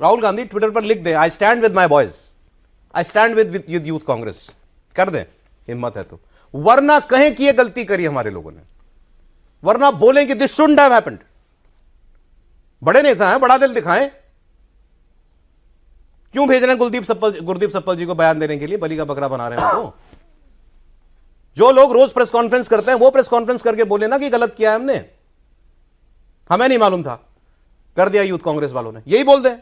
राहुल गांधी ट्विटर पर लिख दे I stand with my boys, I stand with youth Congress, कर दें हिम्मत है तो, वरना कहें कि ये गलती करी हमारे लोगों ने, वरना बोलें कि दिस शुडंट हैव हैपेंड। बड़े नेता हैं, बड़ा दिल दिखाएं। क्यों भेज रहे हैं गुरदीप सप्पल जी को बयान देने के लिए? बलि का बकरा बना रहे हैं उनको। जो लोग रोज प्रेस कॉन्फ्रेंस करते हैं वो प्रेस कॉन्फ्रेंस करके बोले ना कि गलत किया है हमने, हमें नहीं मालूम था, कर दिया यूथ कांग्रेस वालों ने, यही बोल दें।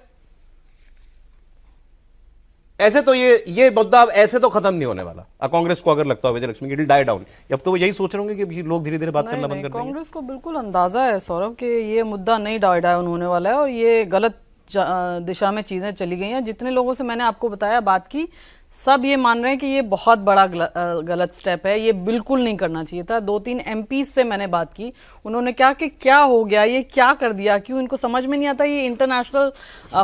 ऐसे तो ये मुद्दा ऐसे तो खत्म नहीं होने वाला। कांग्रेस को अगर लगता हो विजयलक्ष्मी की डाई डाउन, अब तो वो यही सोच रहे होंगे कि लोग धीरे धीरे बात करना बंद कर देंगे। कांग्रेस को बिल्कुल अंदाजा है सौरभ कि ये मुद्दा नहीं डाई डाउन होने वाला है और ये गलत दिशा में चीजें चली गई हैं। जितने लोगों से मैंने आपको बताया, बात की, सब ये मान रहे हैं कि ये बहुत बड़ा गलत स्टेप है, ये बिल्कुल नहीं करना चाहिए था। 2-3 एमपी से मैंने बात की, उन्होंने कहा कि क्या हो गया, ये क्या कर दिया, क्यों इनको समझ में नहीं आता। ये इंटरनेशनल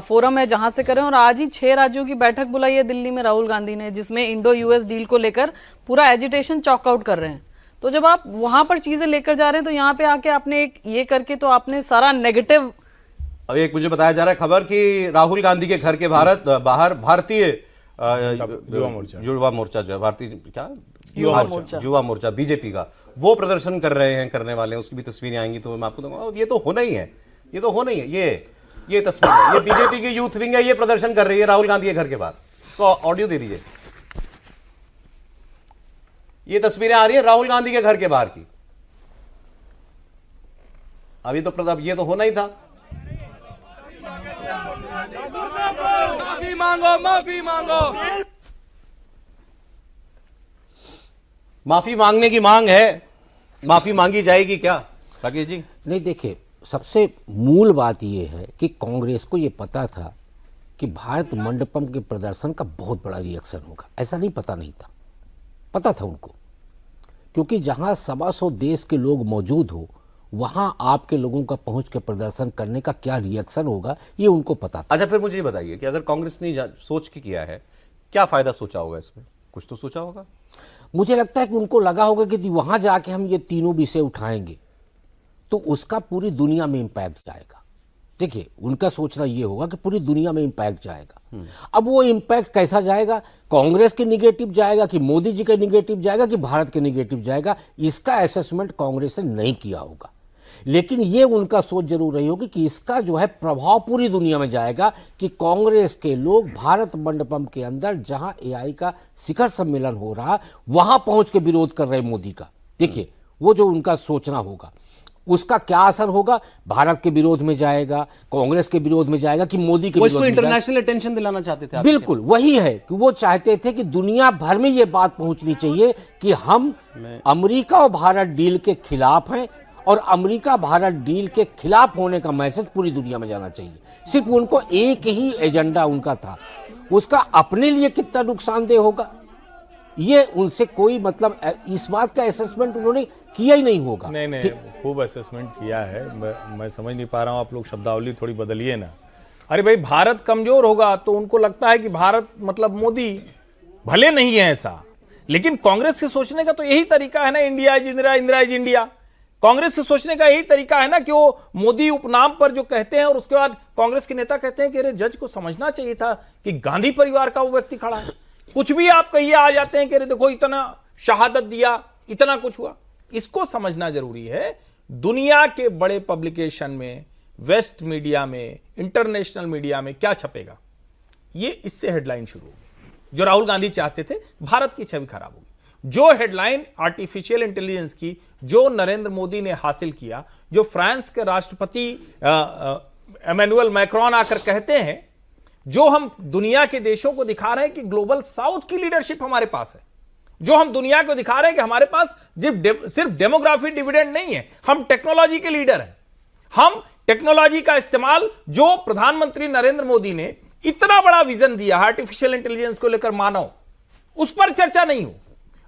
फोरम है जहां से करें, और आज ही 6 राज्यों की बैठक बुलाई है दिल्ली में राहुल गांधी ने, जिसमें इंडो यूएस डील को लेकर पूरा एजिटेशन चॉकआउट कर रहे हैं। तो जब आप वहां पर चीजें लेकर जा रहे हैं तो यहाँ पे आके आपने एक ये करके तो आपने सारा नेगेटिव। अब एक मुझे बताया जा रहा है खबर कि राहुल गांधी के घर के बाहर भारतीय युवा मोर्चा जो है, भारतीय क्या युवा मोर्चा बीजेपी का, वो प्रदर्शन कर रहे हैं, करने वाले हैं। उसकी भी तस्वीरें आएंगी तो मैं आपको दूंगा। ये तो होना ही है, ये तो होना ही है। ये तस्वीर है, ये बीजेपी की यूथ विंग है, ये प्रदर्शन कर रही है राहुल गांधी के घर के बाहर। इसको ऑडियो दे दीजिए। ये तस्वीरें आ रही है राहुल गांधी के घर के बाहर की। अभी तो प्रताप, ये तो होना ही था। माफी मांगो, माफी मांगो। माफी मांगने की मांग है, माफी मांगी जाएगी क्या राकेश जी? नहीं, देखिए, सबसे मूल बात यह है कि कांग्रेस को यह पता था कि भारत मंडपम के प्रदर्शन का बहुत बड़ा रिएक्शन होगा। ऐसा नहीं पता नहीं था, पता था उनको, क्योंकि जहां 125 देश के लोग मौजूद हो वहां आपके लोगों का पहुंच के प्रदर्शन करने का क्या रिएक्शन होगा ये उनको पता था। अच्छा, फिर मुझे ये बताइए कि अगर कांग्रेस ने सोच के किया है, क्या फायदा सोचा होगा इसमें? कुछ तो सोचा होगा। मुझे लगता है कि उनको लगा होगा कि वहां जाके हम ये तीनों विषय उठाएंगे तो उसका पूरी दुनिया में इंपैक्ट जाएगा। देखिए, उनका सोचना ये होगा कि पूरी दुनिया में इंपैक्ट जाएगा। अब वो इंपैक्ट कैसा जाएगा? कांग्रेस के निगेटिव जाएगा कि मोदी जी के निगेटिव जाएगा कि भारत के निगेटिव जाएगा? इसका असेसमेंट कांग्रेस ने नहीं किया होगा, लेकिन ये उनका सोच जरूर रही होगी कि इसका जो है प्रभाव पूरी दुनिया में जाएगा कि कांग्रेस के लोग भारत मंडपम के अंदर जहां एआई का शिखर सम्मेलन हो रहा वहां पहुंच के विरोध कर रहे मोदी का। देखिए, वो जो उनका सोचना होगा। उसका क्या असर होगा? भारत के विरोध में जाएगा, कांग्रेस के विरोध में जाएगा, कि मोदी के वो विरोध इसको में जाएगा? इंटरनेशनल अटेंशन दिलाना चाहते थे आप? बिल्कुल वही है कि वो चाहते थे कि दुनिया भर में ये बात पहुंचनी चाहिए कि हम अमेरिका और भारत डील के खिलाफ हैं, और अमेरिका भारत डील के खिलाफ होने का मैसेज पूरी दुनिया में जाना चाहिए। सिर्फ उनको एक ही एजेंडा उनका था, उसका अपने लिए कितना नुकसानदेह होगा ये उनसे कोई मतलब इस बात का असेसमेंट उन्होंने किया ही नहीं होगा। नहीं खूब असेसमेंट किया है। मैं समझ नहीं पा रहा हूं, आप लोग शब्दावली थोड़ी बदलिए ना। अरे भाई, भारत कमजोर होगा तो उनको लगता है कि भारत मतलब मोदी भले नहीं है ऐसा, लेकिन कांग्रेस के सोचने का तो यही तरीका है ना, India is Indira, Indira is India. Congress से सोचने का यही तरीका है ना कि वो मोदी उपनाम पर जो कहते हैं और उसके बाद कांग्रेस के नेता कहते हैं कि अरे जज को समझना चाहिए था कि गांधी परिवार का वो व्यक्ति खड़ा है। कुछ भी आप कहिए आ जाते हैं कि अरे देखो इतना शहादत दिया, इतना कुछ हुआ। इसको समझना जरूरी है। दुनिया के बड़े पब्लिकेशन में, वेस्ट मीडिया में, इंटरनेशनल मीडिया में क्या छपेगा, ये इससे हेडलाइन शुरू होगी। जो राहुल गांधी चाहते थे, भारत की छवि खराब होगी। जो हेडलाइन आर्टिफिशियल इंटेलिजेंस की जो नरेंद्र मोदी ने हासिल किया, जो फ्रांस के राष्ट्रपति एमेनुअल मैक्रोन आकर कहते हैं, जो हम दुनिया के देशों को दिखा रहे हैं कि ग्लोबल साउथ की लीडरशिप हमारे पास है, जो हम दुनिया को दिखा रहे हैं कि हमारे पास सिर्फ डेमोग्राफी डिविडेंड नहीं है, हम टेक्नोलॉजी के लीडर हैं। हम टेक्नोलॉजी का इस्तेमाल, जो प्रधानमंत्री नरेंद्र मोदी ने इतना बड़ा विजन दिया आर्टिफिशियल इंटेलिजेंस को लेकर मानव, उस पर चर्चा नहीं हो।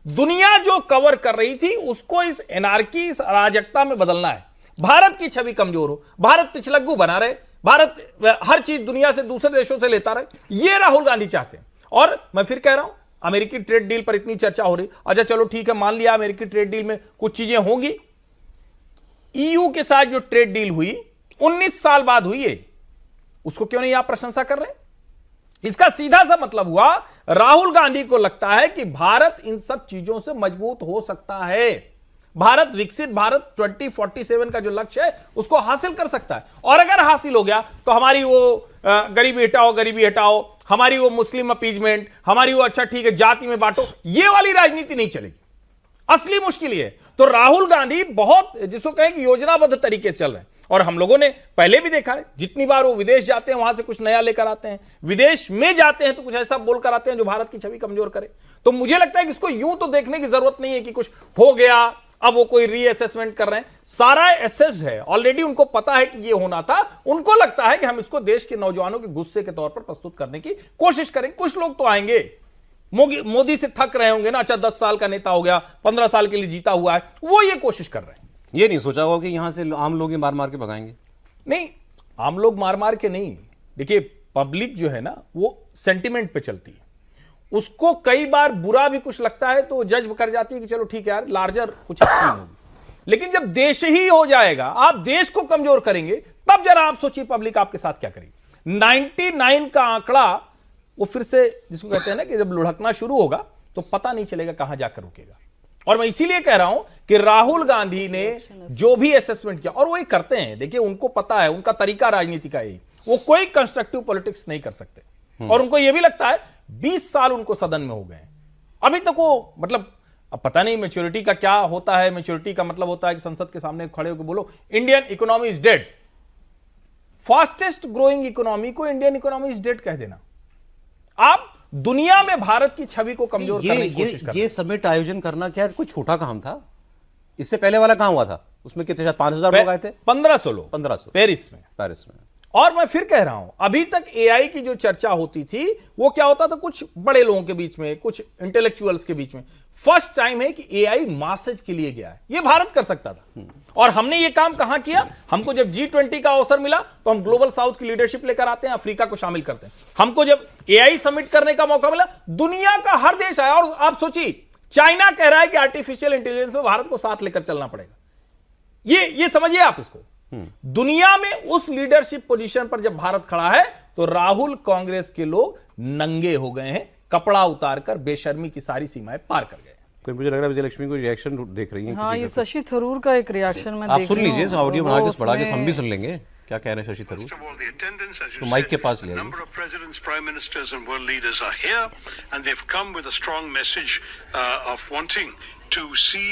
दुनिया जो कवर कर रही थी उसको इस एनार्की, इस अराजकता में बदलना है। भारत की छवि कमजोर हो, भारत पिछलग्गू बना रहे, भारत हर चीज दुनिया से, दूसरे देशों से लेता रहे, ये राहुल गांधी चाहते हैं। और मैं फिर कह रहा हूं, अमेरिकी ट्रेड डील पर इतनी चर्चा हो रही, अच्छा चलो ठीक है, मान लिया अमेरिकी ट्रेड डील में कुछ चीजें होंगी। ईयू के साथ जो ट्रेड डील हुई 19 साल बाद हुई है, उसको क्यों नहीं आप प्रशंसा कर रहे? इसका सीधा सा मतलब हुआ, राहुल गांधी को लगता है कि भारत इन सब चीजों से मजबूत हो सकता है, भारत विकसित भारत 2047 का जो लक्ष्य है उसको हासिल कर सकता है। और अगर हासिल हो गया तो हमारी वो गरीबी हटाओ, हमारी वो मुस्लिम अपीजमेंट, हमारी वो अच्छा ठीक है जाति में बांटो, ये वाली राजनीति नहीं चलेगी। असली मुश्किल ये है। तो राहुल गांधी बहुत, जिसको कहें कि योजनाबद्ध तरीके से चल रहे हैं। और हम लोगों ने पहले भी देखा है, जितनी बार वो विदेश जाते हैं वहां से कुछ नया लेकर आते हैं, विदेश में जाते हैं तो कुछ ऐसा बोलकर आते हैं जो भारत की छवि कमजोर करे। तो मुझे लगता है कि इसको यूं तो देखने की जरूरत नहीं है कि कुछ हो गया, अब वो कोई रीअसेसमेंट कर रहे हैं। सारा एसेस है ऑलरेडी, उनको पता है कि ये होना था। उनको लगता है कि हम इसको देश के नौजवानों के गुस्से के तौर पर प्रस्तुत करने की कोशिश करें। कुछ लोग तो आएंगे, मोदी से थक रहे होंगे ना, अच्छा 10 साल का नेता हो गया, 15 साल के लिए जीता हुआ है, वो ये कोशिश कर रहे हैं। ये नहीं सोचा होगा कि यहां से आम लोग मार मार के भगाएंगे? नहीं, आम लोग मार मार के नहीं। देखिए, पब्लिक जो है ना वो सेंटिमेंट पे चलती है, उसको कई बार बुरा भी कुछ लगता है तो जज कर जाती है कि चलो ठीक है यार, लार्जर कुछ स्कीम होगी। लेकिन जब देश ही हो जाएगा, आप देश को कमजोर करेंगे, तब जरा आप सोचिए पब्लिक आपके साथ क्या करेगी। 99 का आंकड़ा वो फिर से, जिसको कहते हैं ना कि जब लुढ़कना शुरू होगा तो पता नहीं चलेगा कहां जाकर रुकेगा। और मैं इसीलिए कह रहा हूं कि राहुल गांधी ने जो भी असेसमेंट किया, और वो ये करते हैं, देखिए उनको पता है, उनका तरीका राजनीति का यही, वो कोई कंस्ट्रक्टिव पॉलिटिक्स नहीं कर सकते। और उनको यह भी लगता है 20 साल उनको सदन में हो गए, अभी तक वो मतलब, अब पता नहीं मैच्योरिटी का क्या होता है। मैच्योरिटी का मतलब होता है कि संसद के सामने खड़े होकर बोलो Indian economy is dead. Fastest growing economy को इंडियन इकोनॉमी इज डेड कह देना, आप दुनिया में भारत की छवि को कमजोर करने की कोशिश कर रहे हैं। ये समिट आयोजन करना क्या कोई छोटा काम था? इससे पहले वाला कहां हुआ था? उसमें कितने, 5000 लोग आए थे? 1500 लोग, 1500 पेरिस में। और मैं फिर कह रहा हूं, अभी तक एआई की जो चर्चा होती थी वो क्या होता था, कुछ बड़े लोगों के बीच में, कुछ इंटेलेक्चुअल्स के बीच में। फर्स्ट टाइम है कि एआई मासेज के लिए गया है। ये भारत कर सकता था, और हमने ये काम कहां किया? हमको जब G20 का अवसर मिला तो हम ग्लोबल साउथ की लीडरशिप लेकर आते हैं, अफ्रीका को शामिल करते हैं। हमको जब एआई समिट करने का मौका मिला, दुनिया का हर देश आया। और आप सोचिए, चाइना कह रहा है कि आर्टिफिशियल इंटेलिजेंस में भारत को साथ लेकर चलना पड़ेगा। ये समझिए आप इसको। दुनिया में उस लीडरशिप पोजीशन पर जब भारत खड़ा है तो राहुल कांग्रेस के लोग नंगे हो गए हैं, कपड़ा उतारकर बेशर्मी की सारी सीमाएं पार कर गए। तो मुझे लग रहा है विजयलक्ष्मी को रिएक्शन देख रही हैं। हाँ, ये शशि थरूर का एक रिएक्शन में आप सुन लीजिए, ऑडियो बना के बढ़ा के हम भी सुन लेंगे क्या कह रहे हैं शशि थरूर। तो माइक के पास ले आइए। number of presidents, prime ministers and world leaders are here and they've come with a strong message of wanting to see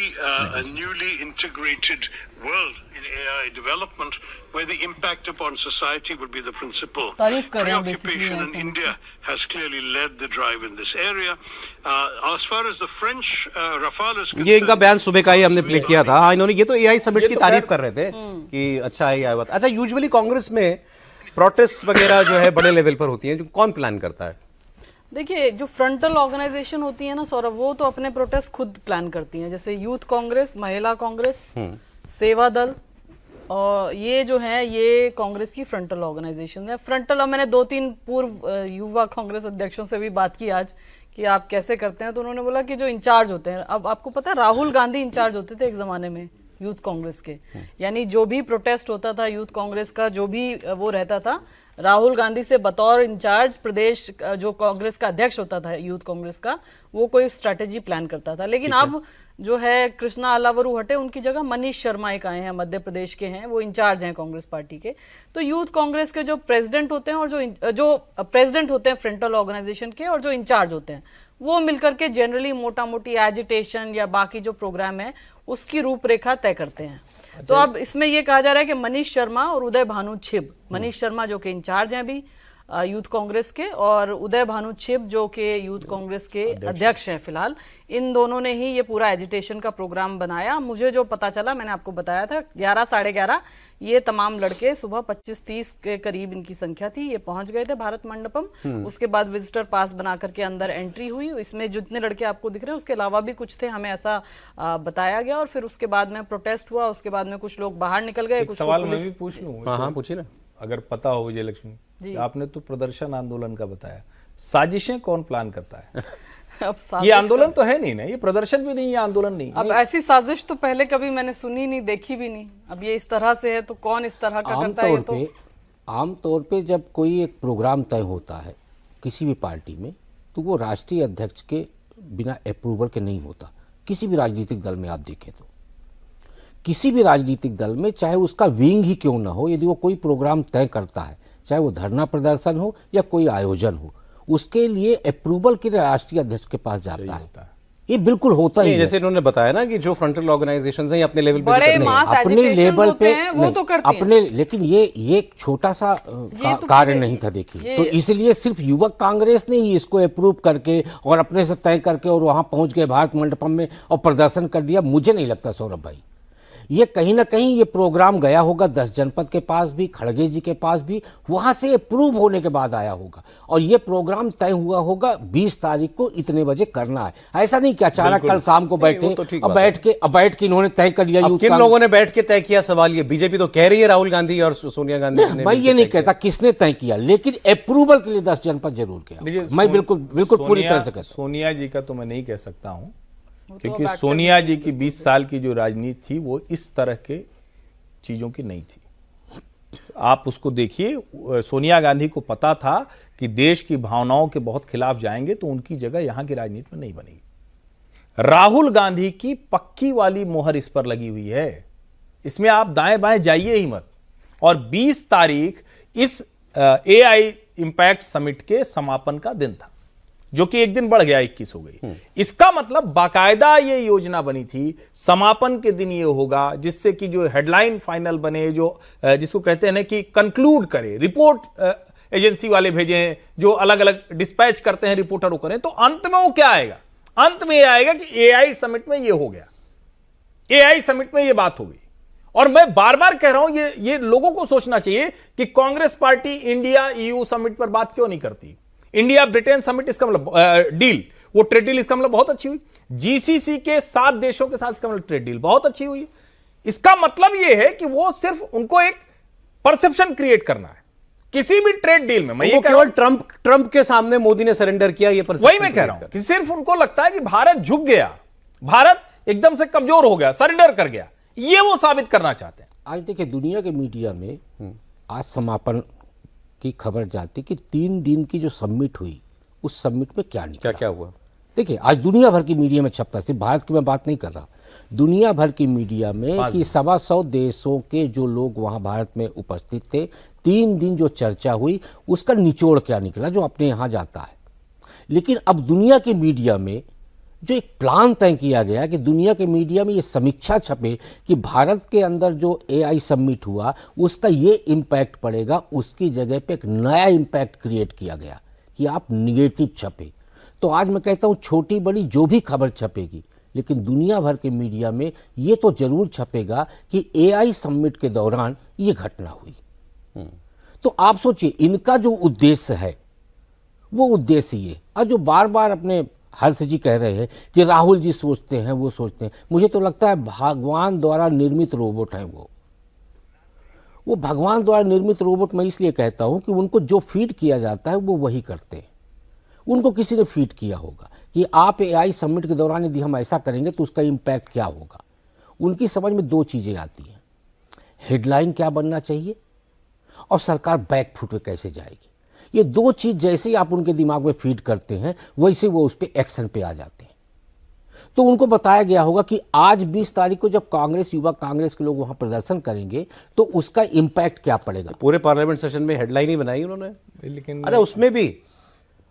a newly integrated world in AI development, where the impact upon society would be the principal तारीफ कर रहे हैं preoccupation, basically, and India has clearly led the drive in this area. As far as the French Rafale is concerned, ये इनका बयान सुबह का ही हमने प्ले किया था। हाँ, इन्होंने ये तो एआई समिट की तारीफ कर रहे थे कि अच्छा एआई हुआ। अच्छा, यूजुअली कांग्रेस में प्रोटेस्ट वगैरह जो है बड़े लेवल पर होती हैं, जो कौन प्लान करता है? देखिए, जो फ्रंटल ऑर्गेनाइजेशन होती है ना सौरभ, वो तो अपने प्रोटेस्ट खुद प्लान करती हैं, जैसे यूथ कांग्रेस, महिला कांग्रेस, सेवा दल, और ये जो है ये कांग्रेस की फ्रंटल ऑर्गेनाइजेशन है। फ्रंटल, अब मैंने 2-3 पूर्व युवा कांग्रेस अध्यक्षों से भी बात की आज कि आप कैसे करते हैं, तो उन्होंने बोला कि जो इंचार्ज होते हैं, अब आपको पता है राहुल गांधी इंचार्ज होते थे एक जमाने में यूथ कांग्रेस के, यानी जो भी प्रोटेस्ट होता था यूथ कांग्रेस का, जो भी वो रहता था, राहुल गांधी से बतौर इंचार्ज प्रदेश जो कांग्रेस का अध्यक्ष होता था यूथ कांग्रेस का, वो कोई स्ट्रैटेजी प्लान करता था। लेकिन अब जो है कृष्णा अलावरू हटे, उनकी जगह मनीष शर्मा एक आए हैं, मध्य प्रदेश के हैं, वो इंचार्ज हैं कांग्रेस पार्टी के। तो यूथ कांग्रेस के जो प्रेसिडेंट होते हैं और जो प्रेसिडेंट होते हैं फ्रंटल ऑर्गेनाइजेशन के, और जो इंचार्ज होते हैं, वो मिलकर के जनरली मोटा मोटी एजिटेशन या बाकी जो प्रोग्राम है उसकी रूपरेखा तय करते हैं। तो अब इसमें ये कहा जा रहा है कि मनीष शर्मा और उदय भानु छिब, मनीष शर्मा जो कि इंचार्ज हैं अभी यूथ कांग्रेस के, और उदय भानु छिब जो कि यूथ कांग्रेस के अध्यक्ष हैं फिलहाल, इन दोनों ने ही ये पूरा एजिटेशन का प्रोग्राम बनाया। मुझे जो पता चला, मैंने आपको बताया था 11 साढ़े 11 ये तमाम लड़के सुबह 25-30 के करीब इनकी संख्या थी, ये पहुंच गए थे भारत मंडपम। उसके बाद विजिटर पास बना करके अंदर एंट्री हुई। इसमें जितने लड़के आपको दिख रहे हैं उसके अलावा भी कुछ थे, हमें ऐसा बताया गया। और फिर उसके बाद में प्रोटेस्ट हुआ, उसके बाद में कुछ लोग बाहर निकल गए। कुछ सवाल मैं भी पूछ लूं? हाँ, पूछिए ना। अगर पता हो विजय लक्ष्मी, आपने तो प्रदर्शन आंदोलन का बताया, साजिशें कौन प्लान करता है? अब ये आंदोलन तो है नहीं ना, ये प्रदर्शन भी नहीं, ये आंदोलन नहीं। अब ऐसी साजिश तो पहले कभी मैंने सुनी नहीं, देखी भी नहीं। अब ये इस तरह से है तो कौन इस तरह का करता है? तो आमतौर पे जब कोई एक प्रोग्राम तय होता है किसी भी पार्टी में, तो वो राष्ट्रीय अध्यक्ष के बिना अप्रूवल के नहीं होता। किसी भी राजनीतिक दल में आप देखें तो, किसी भी राजनीतिक दल में चाहे उसका विंग ही क्यों ना हो, यदि वो कोई प्रोग्राम तय करता है, चाहे वो धरना प्रदर्शन हो या कोई आयोजन हो, उसके लिए अप्रूवल के लिए राष्ट्रीय अध्यक्ष के पास जाता है। ये बिल्कुल होता ही है। जैसे इन्होंने बताया ना कि जो फ्रंटल ऑर्गेनाइजेशंस हैं अपने लेवल पे बड़े मास अपने लेवल पे वो तो करते हैं अपने, लेकिन ये एक छोटा सा कार्य नहीं था। देखिए, तो इसलिए सिर्फ युवक कांग्रेस ने ही इसको अप्रूव करके और अपने से तय करके और वहां पहुंच गए भारत मंडपम में और प्रदर्शन कर दिया। मुझे नहीं लगता सौरभ भाई, ये कहीं ना कहीं ये प्रोग्राम गया होगा 10 जनपद के पास भी, खड़गे जी के पास भी, वहां से अप्रूव होने के बाद आया होगा और ये प्रोग्राम तय हुआ होगा 20 तारीख को इतने बजे करना है। ऐसा नहीं कि अचानक कल शाम को बैठे अब बैठ के इन्होंने तय कर लिया। किन लोगों ने बैठ के तय किया? सवाल ये बीजेपी तो कह रही है राहुल गांधी और सोनिया गांधी ने। मैं ये नहीं कहता किसने तय किया, लेकिन अप्रूवल के लिए 10 जनपद जरूर किया। मैं बिल्कुल पूरी तरह से कहता हूं। सोनिया जी का तो मैं नहीं कह सकता हूं, क्योंकि सोनिया जी की 20 साल की जो राजनीति थी वो इस तरह के चीजों की नहीं थी। आप उसको देखिए, सोनिया गांधी को पता था कि देश की भावनाओं के बहुत खिलाफ जाएंगे तो उनकी जगह यहां की राजनीति में नहीं बनेगी। राहुल गांधी की पक्की वाली मोहर इस पर लगी हुई है, इसमें आप दाएं बाएं जाइए ही मत। और 20 तारीख इस एआई इंपैक्ट समिट के समापन का दिन था, जो कि एक दिन बढ़ गया, 21 हो गई। इसका मतलब बाकायदा ये योजना बनी थी, समापन के दिन ये होगा, जिससे कि जो हेडलाइन फाइनल बने, जो जिसको कहते हैं ना कि कंक्लूड करे, रिपोर्ट एजेंसी वाले भेजें, जो अलग अलग डिस्पैच करते हैं रिपोर्टरों करें, तो अंत में वो क्या आएगा? अंत में ये आएगा कि एआई समिट में ये हो गया, एआई समिट में ये बात हो गई। और मैं बार बार कह रहा हूं, ये लोगों को सोचना चाहिए कि Congress party India EU summit पर बात क्यों नहीं करती। इंडिया ब्रिटेन समिट, इसका मतलब डील, वो ट्रेड डील, इसका मतलब बहुत अच्छी हुई। जीसीसी के 7 देशों के साथ इसका मतलब ट्रेड डील बहुत अच्छी हुई। इसका मतलब यह है कि वो सिर्फ उनको एक परसेप्शन क्रिएट करना है किसी भी ट्रेड डील में। मैं ये केवल ट्रंप के सामने मोदी ने सरेंडर किया, ये परसेप्शन। वही मैं कह रहा हूं कि सिर्फ उनको लगता है कि भारत झुक गया, भारत एकदम से कमजोर हो गया, सरेंडर कर गया, ये वो साबित करना चाहते हैं। आज देखिए, दुनिया के मीडिया में आज समापन की खबर जाती कि 3 दिन की जो समिट हुई, उस समिट में क्या निकला, क्या हुआ। देखिए, आज दुनिया भर की मीडिया में छपता, सिर्फ भारत की मैं बात नहीं कर रहा, दुनिया भर की मीडिया में कि 125 देशों के जो लोग वहां भारत में उपस्थित थे, 3 दिन जो चर्चा हुई उसका निचोड़ क्या निकला, जो अपने यहां जाता है। लेकिन अब दुनिया के मीडिया में जो एक प्लान तय किया गया कि दुनिया के मीडिया में ये समीक्षा छपे कि भारत के अंदर जो एआई समिट हुआ उसका ये इम्पैक्ट पड़ेगा, उसकी जगह पे एक नया इम्पैक्ट क्रिएट किया गया कि आप निगेटिव छपे। तो आज मैं कहता हूँ छोटी बड़ी जो भी खबर छपेगी, लेकिन दुनिया भर के मीडिया में ये तो जरूर छपेगा कि एआई समिट के दौरान ये घटना हुई। तो आप सोचिए इनका जो उद्देश्य है वो उद्देश्य ये, और जो बार बार अपने हर्ष जी कह रहे हैं कि राहुल जी सोचते हैं वो सोचते हैं, मुझे तो लगता है भगवान द्वारा निर्मित रोबोट हैं वो भगवान द्वारा निर्मित रोबोट मैं इसलिए कहता हूं कि उनको जो फीड किया जाता है वो वही करते हैं। उनको किसी ने फीड किया होगा कि आप एआई समिट के दौरान यदि हम ऐसा करेंगे तो उसका इम्पैक्ट क्या होगा। उनकी समझ में दो चीज़ें आती हैं, हेडलाइन क्या बनना चाहिए और सरकार बैकफुट पे कैसे जाएगी। ये दो चीज़ जैसे ही आप उनके दिमाग में फीड करते हैं वैसे वो उस पर एक्शन पे आ जाते हैं। तो उनको बताया गया होगा कि आज 20 तारीख को जब कांग्रेस युवा कांग्रेस के लोग वहां प्रदर्शन करेंगे तो उसका इम्पैक्ट क्या पड़ेगा। पूरे पार्लियामेंट सेशन में हेडलाइन ही बनाई उन्होंने, लेकिन अरे उसमें भी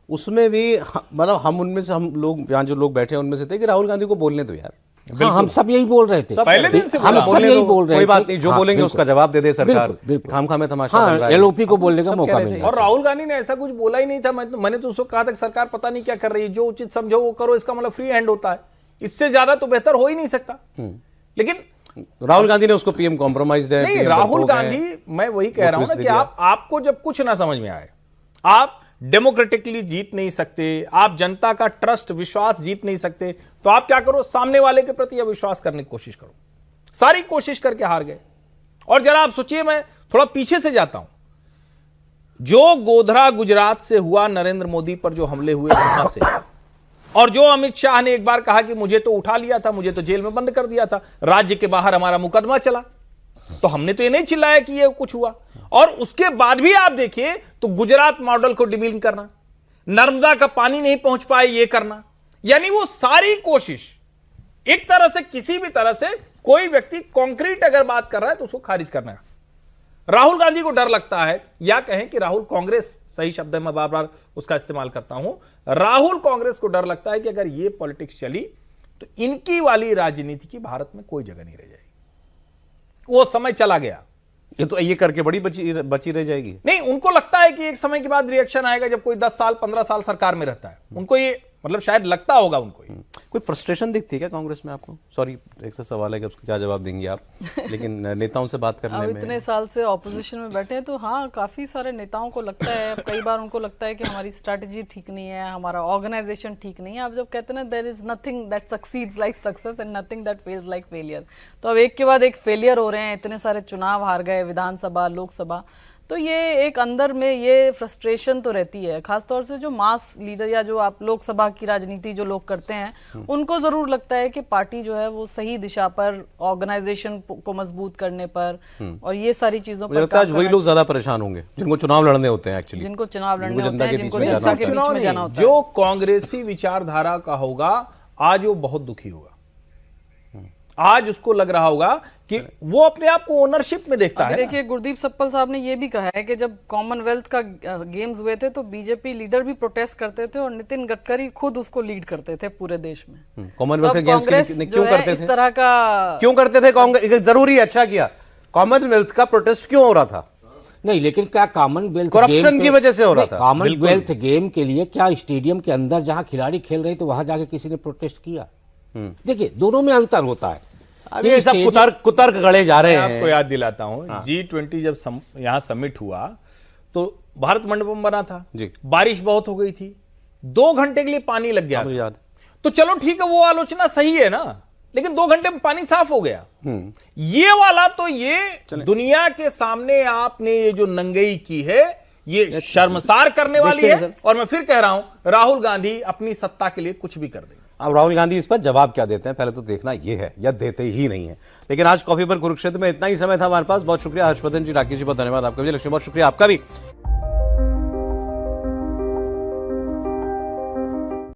मतलब हम उनमें से, हम लोग यहाँ जो लोग बैठे हैं उनमें से थे कि राहुल गांधी को बोलने दो यार। हाँ, हम सब यही बोल रहे थे, पहले दिन से हम सब यही बोल रहे थे। कोई बात नहीं, जो हाँ, बोलेंगे उसका जवाब दे दे सरकार, खामखा में तमाशा बन रहा है। एलओपी को बोलने का मौका मिल। और राहुल गांधी ने ऐसा कुछ बोला ही नहीं था। मैंने तो उसको कहा था कि सरकार पता नहीं क्या कर रही है, जो उचित समझो वो करो, इसका मतलब फ्री हैंड होता है, इससे ज्यादा तो बेहतर हो ही नहीं सकता। लेकिन राहुल गांधी ने उसको पीएम कॉम्प्रोमाइज्ड है। नहीं, राहुल गांधी, मैं वही कह रहा हूं ना कि आपको जब कुछ ना समझ में आए, आप डेमोक्रेटिकली जीत नहीं सकते, आप जनता का ट्रस्ट विश्वास जीत नहीं सकते, तो आप क्या करो, सामने वाले के प्रति अविश्वास करने की कोशिश करो। सारी कोशिश करके हार गए। और जरा आप सोचिए, मैं थोड़ा पीछे से जाता हूं, जो गोधरा गुजरात से हुआ नरेंद्र मोदी पर जो हमले हुए वहां से, और जो अमित शाह ने एक बार कहा कि मुझे तो उठा लिया था, मुझे तो जेल में बंद कर दिया था, राज्य के बाहर हमारा मुकदमा चला, तो हमने तो ये नहीं चिल्लाया कि ये कुछ हुआ। और उसके बाद भी आप देखिए तो गुजरात मॉडल को डिमीन करना, नर्मदा का पानी नहीं पहुंच पाए ये करना, यानी वो सारी कोशिश एक तरह से, किसी भी तरह से कोई व्यक्ति कॉन्क्रीट अगर बात कर रहा है तो उसको खारिज करना है। राहुल गांधी को डर लगता है, या कहें कि राहुल कांग्रेस, सही शब्द है, मैं बार बार उसका इस्तेमाल करता हूं, राहुल कांग्रेस को डर लगता है कि अगर ये पॉलिटिक्स चली तो इनकी वाली राजनीति की भारत में कोई जगह नहीं रह जाएगी। वो समय चला गया। ये करके बड़ी बची रह जाएगी। नहीं, उनको लगता है कि एक समय के बाद रिएक्शन आएगा, जब कोई 10 साल 15 साल सरकार में रहता है, उनको ये मतलब शायद लगता होगा उनको। कोई फ्रस्ट्रेशन दिखती है क्या कांग्रेस में आपको? सॉरी, एक सा सवाल है कि उसको क्या जवाब देंगे आप, लेकिन नेताओं से बात करने में, इतने साल से ऑपोजिशन में बैठे हैं तो हाँ, काफी सारे नेताओं को लगता है, कई बार उनको लगता है कि हमारी स्ट्रैटेजी ठीक नहीं है, हमारा ऑर्गेनाइजेशन ठीक नहीं है। आप जब कहते हैं ना, there is nothing that succeeds like success and nothing that fails like failure, तो अब एक के बाद एक फेलियर हो रहे हैं, इतने सारे चुनाव हार गए, विधानसभा लोकसभा, तो ये एक अंदर में ये फ्रस्ट्रेशन तो रहती है। खासतौर से जो मास लीडर या जो आप लोकसभा की राजनीति जो लोग करते हैं, उनको जरूर लगता है कि पार्टी जो है वो सही दिशा पर, ऑर्गेनाइजेशन को मजबूत करने पर और ये सारी चीजों पर आज वही लोग ज्यादा परेशान होंगे जिनको चुनाव लड़ने होते हैं, एक्चुअली जिनको चुनाव लड़ने होते हैं, जिनको जनता के बीच में जाना होता है। जो कांग्रेसी विचारधारा का होगा आज वो बहुत दुखी होगा। आज उसको लग रहा होगा कि वो अपने आप को ओनरशिप में देखता है। देखिए, गुरदीप सप्पल साहब ने ये भी कहा है कि जब कॉमनवेल्थ का गेम्स हुए थे तो बीजेपी लीडर भी प्रोटेस्ट करते थे और नितिन गडकरी खुद उसको लीड करते थे पूरे देश में। कॉमनवेल्थ के गेम्स क्यों करते थे? इस तरह का क्यों करते थे कांग्रेस? जरूरी, अच्छा किया। कॉमनवेल्थ का प्रोटेस्ट क्यों हो रहा था? नहीं, लेकिन क्या कॉमनवेल्थ करप्शन की वजह से हो रहा था? कॉमनवेल्थ गेम के लिए क्या स्टेडियम के अंदर जहां खिलाड़ी खेल रहे थे वहां जाके किसी ने प्रोटेस्ट किया? देखिए, दोनों में अंतर होता है। अब ये सब कुतर्क गढ़े जा रहे हैं। आपको याद दिलाता हूं, G20 जब यहां समिट हुआ तो भारत मंडपम बना था जी, बारिश बहुत हो गई थी, 2 घंटे के लिए पानी लग गया था। तो चलो ठीक है, वो आलोचना सही है ना, लेकिन 2 घंटे में पानी साफ हो गया। ये वाला तो ये दुनिया के सामने आपने ये जो नंगई की है, ये शर्मसार करने वाली है। और मैं फिर कह रहा हूं, राहुल गांधी अपनी सत्ता के लिए कुछ भी कर देंगे। अब राहुल गांधी इस पर जवाब क्या देते हैं, पहले तो देखना ये है, या देते ही नहीं है। लेकिन आज कॉफी पर कुरुक्षेत्र में इतना ही समय था हमारे पास। बहुत शुक्रिया हर्षवर्धन जी, राकेश जी, बहुत धन्यवाद आपका भी, लक्ष्मी बहुत शुक्रिया आपका भी।